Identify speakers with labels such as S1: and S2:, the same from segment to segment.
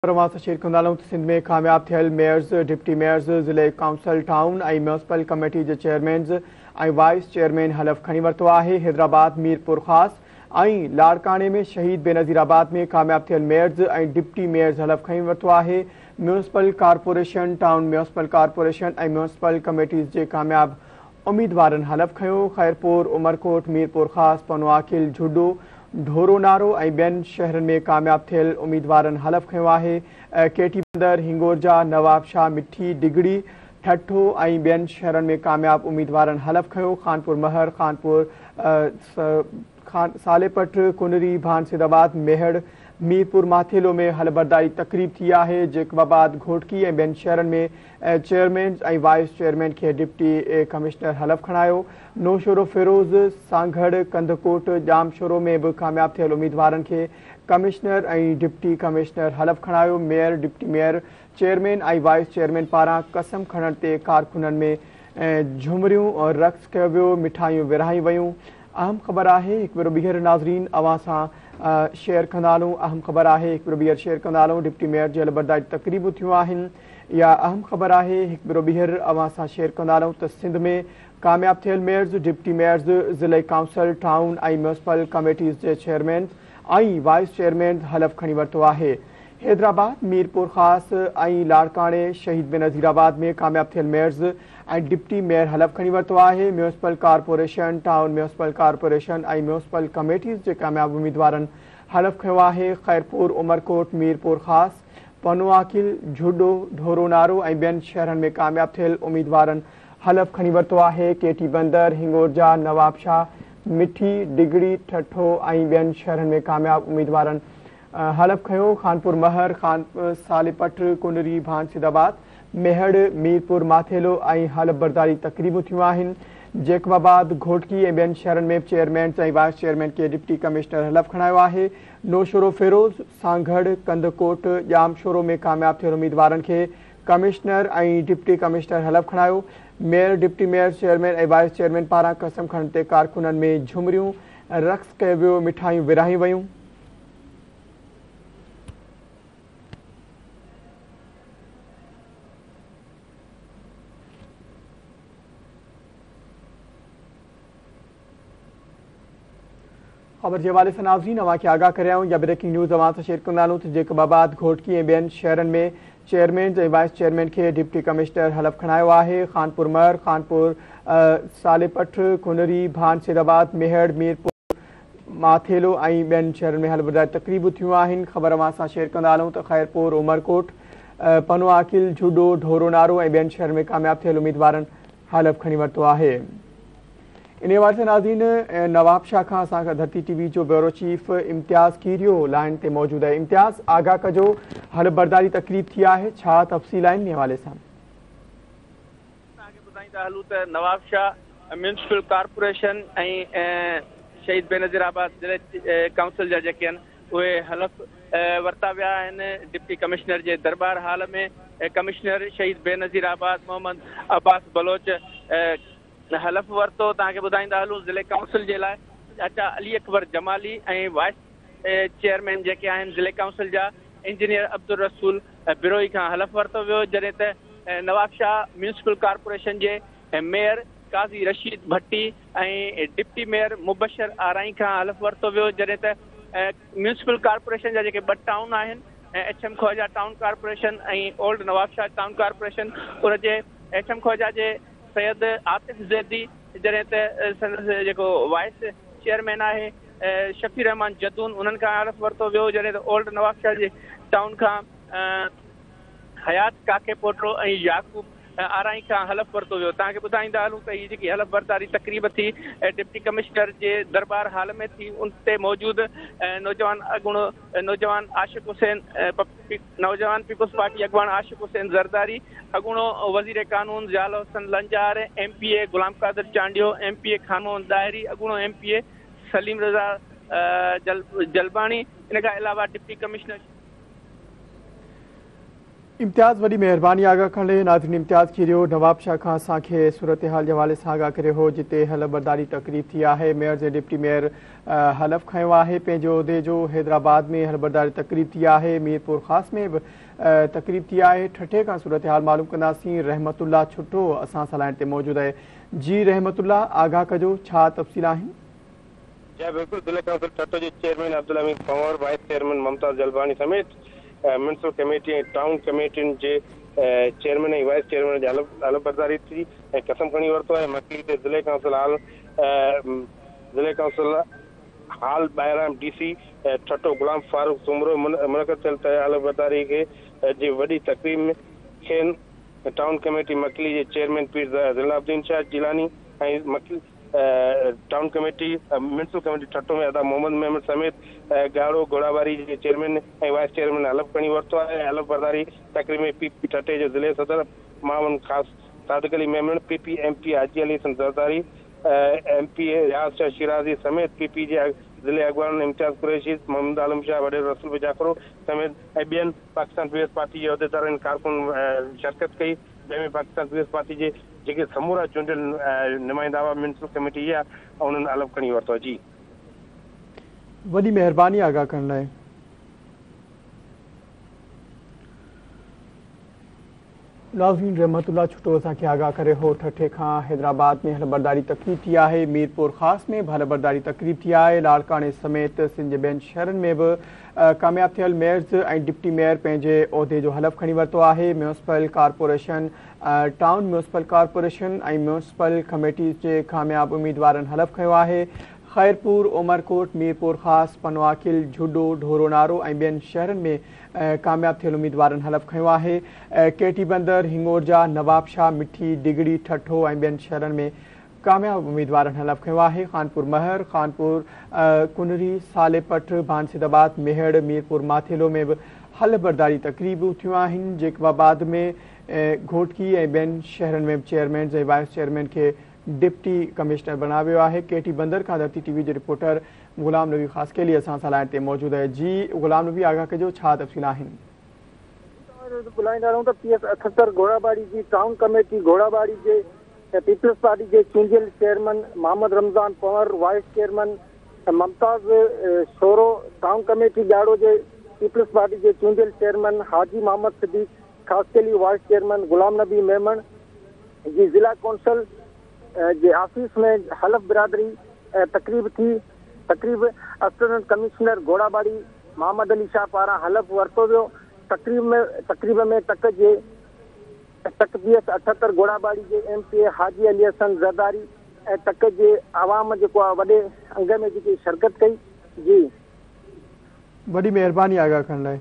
S1: परवास share कंदालूं Sindh में कामयाब थियल मेयर्स डिप्टी मेयर्स ज़िले काउंसिल टाउन और म्यूनसिपल कमेटी के चेयरमैन और वाइस चेयरमैन हलफ खणी वरतो है। हैदराबाद मीरपुर खास और लाड़काने में शहीद बेनज़ीराबाद में कामयाब थियल मेयर्स और डिप्टी मेयर्स हलफ खणी वरतो है। Municipal corporation town municipal corporation और म्यूनसिपल कमेटीज़ के कामयाब उम्मीदवारन हलफ खयो। खैरपुर उमरकोट मीरपुर खास पनवाकिल झुडो ढोरो नारो और बेन शहरन में कामयाब थियल उम्मीदवारन हलफ खयो है। केटी बंदर हिंगोरजा नवाबशाह मिठी डिगड़ी ठठो और बेन शहरन में कामयाब उम्मीदवारन हलफ खयो। खानपुर महर खानपुर सालेपट कुनरी भानसिदाबाद मेहड़ मीरपुर माथेलो में हलबरदारी तकरीब थी है। जेकबाबाद घोटकी और बेन शहरन में चेयरमैन और वाइस चेयरमैन के डिप्टी कमिश्नर हलफ खणायो। नौशोरो फिरोज सांगड़ कंदकोट जामशोरो में भी कामयाब थियल उम्मीदवारन के कमिश्नर और डिप्टी कमिश्नर हलफ खणायो। मेयर डिप्टी मेयर चेयरमैन और वाइस चेयरमैन पारा कसम खणन ते कारकुनन में झुमरियों और रक्स कियो वियो मिठाइयों विरहाई वयूं। अहम खबर है एक बार बीहर नाज़रीन अवां सां शेयर कंदालूं। अहम खबर है एक बार बीहर शेयर कंदालूं। डिप्टी मेयर जे हलबरदारी तकरीबूं थियूं आहिनि। या अहम खबर है एक बार बीहर अवां सां शेयर कंदालूं त सिंध में कामयाब थियल मेयर्स डिप्टी मेयर्स ज़िले काउंसिल टाउन और म्यूनसिपल कमेटीज़ के चेयरमैन और वाइस चेयरमैन हलफ खणी वरतो है। हैदराबाद मीरपुर खास और लाड़काने शहीद बेनज़ीराबाद में कामयाब थियल मेयर्स और डिप्टी मेयर हलफ खणी वरतो है। Municipal corporation town municipal corporation और म्यूनसिपल कमेटीज़ के कामयाब उम्मीदवारन हलफ खयो है। खैरपुर उमरकोट मीरपुर खास पनवाकिल झुडो ढोरो नारो और बेन शहरन में कामयाब थियल उम्मीदवारन हलफ खणी वरतो है। केटी बंदर हिंगोरजा नवाबशाह मिठी डिगड़ी ठठो और बेन शहरन में कामयाब उम्मीदवारन हलफ खयो। खानपुर महर सालेपट कुनरी भानसिदाबाद मेहड़ मीरपुर माथेलो और हलफ बरदारी तकरीबूं थियूं आहिनि। जेकबाबाद घोटकी और बेन शहरन में चेयरमैन और वाइस चेयरमैन के डिप्टी कमिश्नर हलफ खणायो है। नौशोरो फिरोज सांगड़ कंदकोट जामशोरो में कामयाब थियल उम्मीदवारन के कमिश्नर और डिप्टी कमिश्नर हलफ खणायो। मेयर डिप्टी मेयर चेयरमैन और वाइस चेयरमैन पारा कसम खणन ते कारकुनन में झुमरियों रक्स कियो वियो मिठाइयों विरहाई वयूं। खबर के हवाले से नाज़रीन अवां के आगाह कराऊं या ब्रेकिंग न्यूज़ अवां से शेयर कंदालूं तो जेकबाबाद घोटकी और बेन शहरन में चेयरमैन और वाइस चेयरमैन के डिप्टी कमिश्नर हलफ खणायो है। खानपुर महर खानपुर सालेपट कुनरी भानसिदाबाद मेहड़ मीरपुर माथेलो और बेन शहरन में हलबरदारी तकरीबूं थियूं आहिनि। खबर अवां सां शेयर कंदालूं तो खैरपुर उमरकोट पनवाकिल झुडो ढोरो नारो और बेन शहर में कामयाब थियल उम्मीदवारन हलफ खणी वरतो है। इन हवाले से नाज़रीन नवाबशाह खां असां धरती टीवी जो ब्यूरो चीफ इम्तियाज़ कीरियो लाइन ते मौजूद है। इम्तियाज़ आगाह कजो हलफ बरदारी तकरीब थी है छा तफ़सील आहिनि इन हवाले सां?
S2: ॿुधाईंदा हलूं त नवाबशाह म्यूनसिपल कॉर्पोरेशन ऐं शहीद बेनज़ीराबाद ज़िले काउंसिल जा जेके आहिनि उहे हलफ वरिता विया आहिनि। डिप्टी कमिश्नर जे दरबार हाल में कमिश्नर शहीद बेनज़ीराबाद मोहम्मद अब्बास बलोच हलफ वरतो। तव्हांखे ॿुधाईंदा हलूं ज़िले काउंसिल जे लाइ चाचा अली अकबर जमाली ऐं वाइस चेयरमैन जेके आहिनि ज़िले काउंसिल जा इंजीनियर अब्दुल रसूल बिरोई खां हलफ वरितो वियो। जॾहिं त नवाबशाह म्यूनसिपल कॉर्पोरेशन जे मेयर काज़ी रशीद भट्टी ऐं डिप्टी मेयर मुबशर आराई खां हलफ वरितो वियो। जॾहिं त म्यूनसिपल कॉर्पोरेशन जा जेके ॿ टाउन आहिनि एच.एम. ख्वाजा टाउन कॉर्पोरेशन ऐं ओल्ड नवाबशाह टाउन कॉर्पोरेशन उनजे एच.एम. ख्वाजा जे सैयद आतिफ ज़ैदी जॾहिं त जेको वाइस चेयरमैन आहे शफ़ी रहमान जदून उन्हनि खां हलफ वरितो वियो। जॾहिं त ओल्ड नवाबशाह जे टाउन खां हयात काके पोटरो ऐं याकूब आराई खां हलफ वरितो वियो। तव्हांखे ॿुधाईंदा हलूं त हीअ जेकी हलफ बरदारी तकरीब थी डिप्टी कमिश्नर जे दरबार हाल में थी उन ते मौजूद नौजवान अॻुणो नौजवान आशिक़ हुसैन नौजवान पीपुल्स पार्टी अॻवान आशिक़ हुसैन ज़रदारी अॻुणो वज़ीर कानून ज़ियाल हुसन Lanjar MPA Ghulam Qadir Chandio MPA खानमोहन दाहिरी अॻुणो MPA Salim रज़ा जलबाणी इन खां अलावा डिप्टी कमिश्नर
S1: इम्तियाज़ वॾी महिरबानी आगाह करण नाज़रीन इम्तियाज़ खीरियो नवाब शाह खां असांखे सूरत हाल जे हवाले सां आगाह करे हो जिते हलफबरदारी तकरीब थी आहे मेयर जे डिप्टी मेयर हलफ खयो आहे पंहिंजे उहिदे जो हैदराबाद में हलफबरदारी तकरीब थी आहे मीरपुर ख़ास में बि तकरीब थी आहे ठठे खां सूरत हाल मालूम कंदासीं रहमतुल्ला छुट्टो असां सां लाइन ते मौजूदु आहे जी रहमतुल्ला आगाह कजो छा तफ़सील आहिनि
S3: जी बिल्कुल जिले काउंसिल ठट्टो के chairman Abdul Hameed Panwar vice chairman Mumtaz Jalwani समेत म्यूनिसिपल कमेटी ऐं टाउन कमेटियुनि जे चेयरमैन ऐं वाइस चेयरमैन जी हलफबरदारी थी ऐं कसम खणी वरितो आहे मकली ते जिले काउंसिल हाल ॿाहिरां DC ठट्टो गुलाम फारूक सुमरो मुनक़द थियल हलफबरदारी खे जी वॾी तकरीब में खेनि टाउन कमेटी मकली जे चेयरमैन पीर ज़ैनुलाब्दीन शाह जिलानी ऐं मकली टाउन कमेटी म्यूनिसिपल कमेटी ठट्टो में अदा मोहम्मद महमूद समेत गाड़ो घोड़ाबारी के चेयरमैन ऐं वाइस चेयरमैन हलफ खणी वरितो आहे हलफबरदारी तकरीब में PP ठट्टे जो ज़िले सदर मावन ख़ास सादिक Ali Memon PP MP Haji Ali Hasan Zardari MP रियाज़ शाह शिराज़ी समेत PP जे ज़िले अॻवान इम्तियाज़ कुरैशी मोहम्मद आलम शाह वॾे रसूल जाफ़रो समेत ऐं ॿियनि पाकिस्तान पीपल्स पार्टी जे उहिदेदारनि कारकुन शिरकत कई जंहिंमें पाकिस्तान पीपल्स पार्टी जे जेके समूरा चूंडियल नुमाइंदा हुआ म्यूनिसिपल कमेटी जा उन्हनि हलफ खणी वरितो जी
S1: वॾी महिरबानी आगाह करण लाइ नाज़रीन रहमतुल्ला छुट्टो असांखे आगाह करे हो ठठे खां हैदराबाद में हलफबरदारी तकरीब थी आहे मीरपुर ख़ास में बि हलफबरदारी तकरीब थी आहे लाड़काणे समेत सिंध जे ॿियनि शहरनि में बि कामयाब थियल मेयर्स ऐं डिप्टी मेयर पंहिंजे उहिदे जो हलफ खणी वरितो आहे municipal corporation town municipal corporation ऐं म्यूनिसिपल कमेटीज़ जे कामयाब उम्मीदवारनि हलफ खयो आहे खैरपुर उमरकोट मीरपुर ख़ास पनवाकिल झुडो ढोरो नारो ऐं ॿियनि शहरनि में कामयाब थियल उम्मीदवारनि हलफ खयो आहे केटी बंदर हिंगोरजा नवाबशाह मिठी डिगड़ी ठठो ऐं ॿियनि शहरनि में कामयाब उम्मीदवारनि हलफ खयो आहे खानपुर महर खानपुर कुनरी सालेपट बांसिदाबाद मेहड़ मीरपुर माथेलो में बि हलफबरदारी तकरीबूं थियूं आहिनि जेकबाबाद में घोटकी ऐं ॿियनि शहरनि में चेयरमैन ऐं वाइस चेयरमैन खे डिप्टी कमिश्नर बणायो वियो आहे केटी बंदर खां धरती TV जे रिपोर्टर गुलाम नबी ख़ास के लिए असां सां लाइन ते मौजूदु आहे जी गुलाम नबी आगाह कजो छा तफ़सील आहिनि
S4: ॿुधाईंदा रहूं त PS 78 घोड़ाबाड़ी जी टाउन कमेटी घोड़ाबाड़ी जे पीपल्स पार्टी जे चूंडियल chairman Mohammad Ramzan Panwar vice chairman Mumtaz Shoro town committee Garho जे पीपल्स पार्टी जे चूंडियल चेयरमैन हाजी मोहम्मद सिद्दीक ख़ास के लिए वाइस चेयरमैन गुलाम नबी मेमन जी ज़िला कौंसिल जे ऑफिस में हलफ बिरादरी तकरीब थी तकरीब असिस्टेंट कमिश्नर घोड़ाबाड़ी मोहम्मद अली शाह पारां हलफ वरितो वियो तकरीब में तक PS 78 घोड़ाबाड़ी जे MP हाजी अली हसन ज़रदारी ऐं तक जे आवाम जेको आहे वॾे अंग में जेकी शिरकत कई जी
S1: वॾी महिरबानी आगाह करण लाइ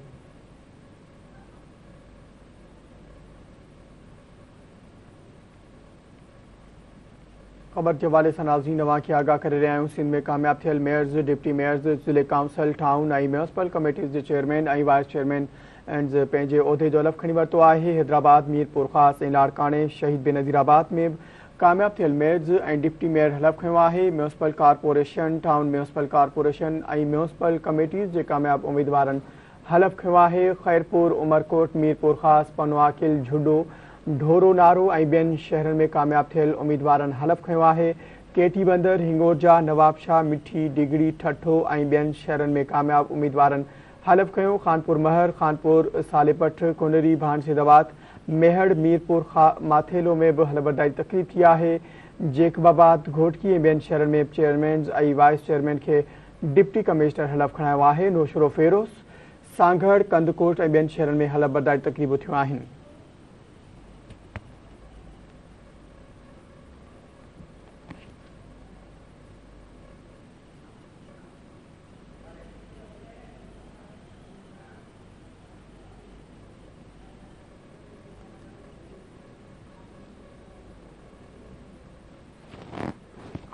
S1: ख़बर के हवाले से नाज़रीन अवांखे आगाह करे रहिया आहियूं सिंध में कामयाब थियल मेयर्स डिप्टी मेयर्स ज़िले काउंसिल टाउन ऐं म्यूनिसिपल कमेटीज़ जे चेयरमैन ऐं वाइस चेयरमैन पंहिंजे उहिदे जो हलफ खणी वरितो आहे हैदराबाद मीरपुर ख़ास ऐं लाड़काणे शहीद बेनज़ीराबाद में कामयाब थियल मेयर्स ऐं डिप्टी मेयर हलफ खयो आहे municipal corporation town municipal corporation ऐं म्यूनिसिपल कमेटीज़ जे कामयाब उम्मीदवारनि हलफ खयो आहे खैरपुर उमरकोट मीरपुर ख़ास पनवाकिल झुडो ढोरो नारो ऐं ॿियनि शहरनि में कामयाब थियल उम्मीदवारनि हलफ खयो आहे केटी बंदर हिंगोरजा नवाबशाह मिठी डिगड़ी ठठो ऐं ॿियनि शहरनि में कामयाब उम्मीदवारनि हलफ खयो खानपुर महर खानपुर सालेपट कुनरी बांसिदाबाद मेहड़ मीरपुर माथेलो में बि हलफबरदारी तकरीब थी आहे जेकबाबाद घोटकी ऐं ॿियनि शहरनि में चेयरमैन ऐं वाइस चेयरमैन खे डिप्टी कमिश्नर हलफ खणायो आहे नौशरो फेरोज़ सांगड़ कंदकोट ऐं ॿियनि शहरनि में हलफबरदारी तकरीबूं थियूं आहिनि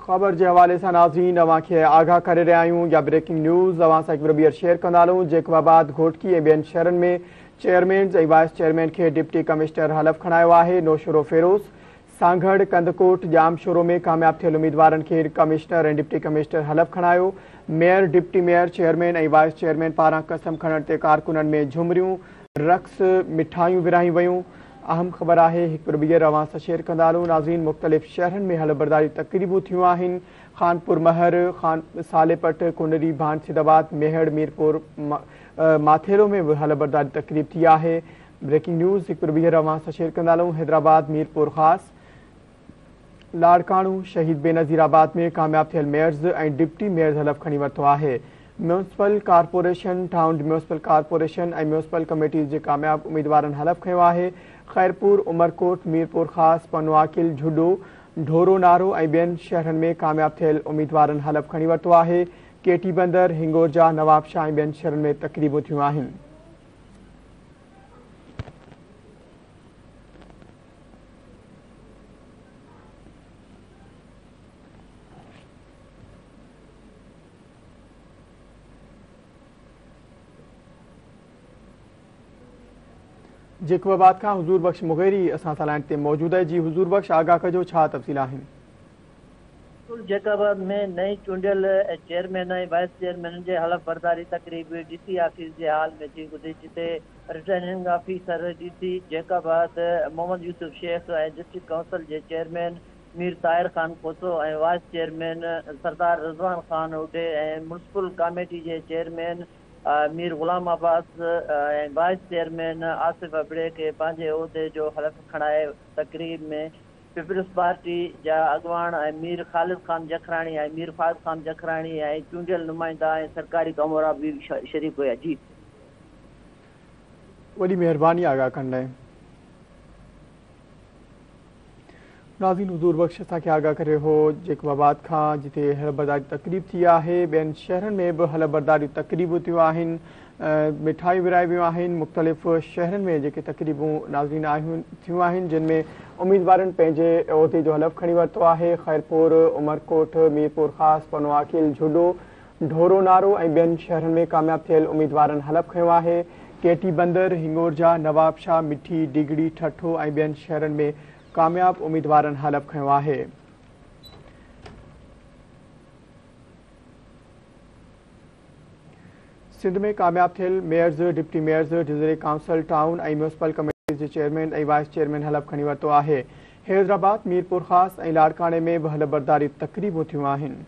S1: ख़बर के हवाले से नाज़रीन अवांखे आगाह करे रहिया आहियूं या ब्रेकिंग न्यूज़ अवां सां हिकु ॿीहर शेयर कंदा हलूं जेकबाबाद घोटकी ऐं ॿियनि शहरनि में चेयरमैन ऐं वाइस चेयरमैन खे डिप्टी कमिश्नर हलफ खणायो आहे नौशरो फेरोज़ सांगड़ कंदकोट जामशोरो में कामयाब थियल उम्मीदवारनि खे कमिश्नर ऐं डिप्टी कमिश्नर हलफ खणायो मेयर डिप्टी मेयर चेयरमैन ऐं वाइस चेयरमैन पारां कसम खणण ते कारकुननि में झुमरियूं रक्स मिठाइयूं विराई वयूं। अहम ख़बर आहे हिकु ॿीहर अवां सां शेयर कंदा हलूं। नाज़रीन, मुख़्तलिफ़ शहरनि में हलबरदारी तक़रीबूं थियूं आहिनि। खानपुर महर, सालेपट, कुंडली, भानसीदाबाद, मेहड़, मीरपुर माथेरो में बि हलबरदारी तक़रीब थी आहे। ब्रेकिंग न्यूज़ हिकु ॿीहर अवां सां शेयर कंदा हलूं। हैदराबाद, मीरपुर ख़ासि, लाड़काणू, शहीद बेनज़ीराबाद में कामयाब थियल मेयर्स ऐं डिप्टी मेयर्स हलफ़ खणी वरितो आहे। Municipal corporation, town municipal corporation ऐं म्यूनिसिपल कमेटीज़ जे कामयाब उम्मीदवारनि हलफ़ खंयो आहे। ख़ैरपुर, उमरकोट, मीरपुर ख़ासि, पनवाकिल, झुडो, ढोरो नारो ऐं ॿियनि शहरनि में कामयाब थियल उम्मीदवारनि हलफ़ खणी वरितो आहे। केटी बंदर, हिंगोरजा, नवाबशाह ऐं ॿियनि शहरनि में तक़रीबूं थियूं आहिनि। जेकबाबाद का हुजूर बख्श मुगैरी असां सां लाइन ते मौजूद है। जी हुजूर बख्श, आगाह कजो, छा तफ़सील आहिनि?
S5: जेकाबाद में नई चूंडियल चेयरमैन ऐं वाइस चेयरमैन जे हलफ़ बरदारी तक़रीब डीसी ऑफिस जे हाल में थी गुज़री, जिते रिटर्निंग ऑफिसर डीसी जेकाबाद मोहम्मद यूसुफ शेख ऐं डिस्ट्रिक्ट काउंसिल जे चेयरमैन मीर ताहिर ख़ान कोसो ऐं वाइस चेयरमैन सरदार रिज़वान ख़ान उडे ऐं म्यूनिसिपल कमेटी जे चेयरमैन मीर ग़ुलाम अब्बास ऐं वाइस चेयरमैन आसिफ अबड़े खे पंहिंजे उहिदे जो हलफ़ खणाए तक़रीब में पीपल्स पार्टी जा अॻवान ऐं मीर ख़ालिद ख़ान जखराणी ऐं मीर फ़ाज़ ख़ान जखराणी ऐं चूंडियल नुमाइंदा ऐं सरकारी कमरा बि शरीक हुया। जी,
S1: वॾी महिरबानी आगाह करण लाइ। नाज़रीन, हुजूर बख्श असांखे आगाह करे हो जेकबाबाद खां, जिते हलबरदारी तक़रीब थी आहे। ॿियनि शहरनि में बि हलबरदारी तक़रीबूं थियूं आहिनि, मिठाई विराई वियूं आहिनि। मुख़्तलिफ़ शहरनि में जेके तक़रीबूं नाज़रीन थियूं आहिनि, जिन में उम्मीदवारनि पंहिंजे उहिदे जो हलफ़ खणी वरितो आहे। ख़ैरपुर, उमरकोट, मीरपुर ख़ासि, पनवाकिल, झुडो, ढोरो नारो ऐं ॿियनि शहरनि में कामयाब थियल उम्मीदवारनि हलफ़ खंयो आहे। केटी बंदर, हिंगोरजा, नवाबशाह, मिठी, डिगड़ी, ठठो ऐं ॿियनि शहरनि में कामयाब उम्मीदवारनि हलफ़ खंयो आहे। सिंध में कामयाब थियल मेयर्स, डिप्टी मेयर्स, ज़िले काउंसिल, टाउन ऐं म्यूनिसिपल कमेटी जे चेयरमैन ऐं वाइस चेयरमैन हलफ़ खणी वरितो आहे। हैदराबाद, मीरपुर ख़ासि ऐं लाड़काणे में बि हलबरदारी तक़रीबूं थियूं आहिनि।